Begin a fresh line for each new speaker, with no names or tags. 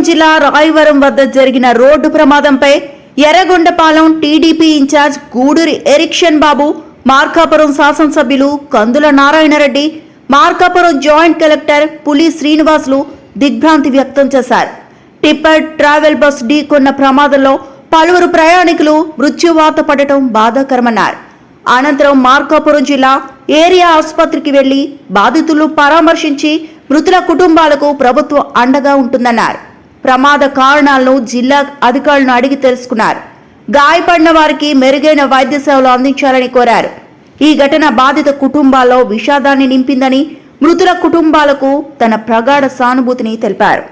జిల్లా రాయవరం వద్ద జరిగిన రోడ్డు ప్రమాదంపై ఎర్రగొండపాలెం టీడీపీ ఇన్ఛార్జ్ గూడూరి ఎరిక్షన్ బాబు, మార్కాపురం శాసనసభ్యులు కందుల నారాయణరెడ్డి, మార్కాపురం జాయింట్ కలెక్టర్ పులి శ్రీనివాసులు దిగ్భ్రాంతి వ్యక్తం చేశారు. టిప్పర్ ట్రావెల్ బస్ ఢీకొన్న ప్రమాదంలో పలువురు ప్రయాణికులు మృత్యువాత పడటం బాధాకరమన్నారు. అనంతరం మార్కాపురం జిల్లా ఏరియా ఆసుపత్రికి వెళ్లి బాధితులు పరామర్శించి మృతుల కుటుంబాలకు ప్రభుత్వం అండగా ఉంటుందన్నారు. ప్రమాద కారణాలను జిల్లా అధికారులను అడిగి తెలుసుకున్నారు. గాయపడిన వారికి మెరుగైన వైద్య సేవలు అందించాలని కోరారు. ఈ ఘటన బాధిత కుటుంబాల్లో విషాదాన్ని నింపిందని మృతుల కుటుంబాలకు తన ప్రగాఢ సానుభూతిని తెలిపారు.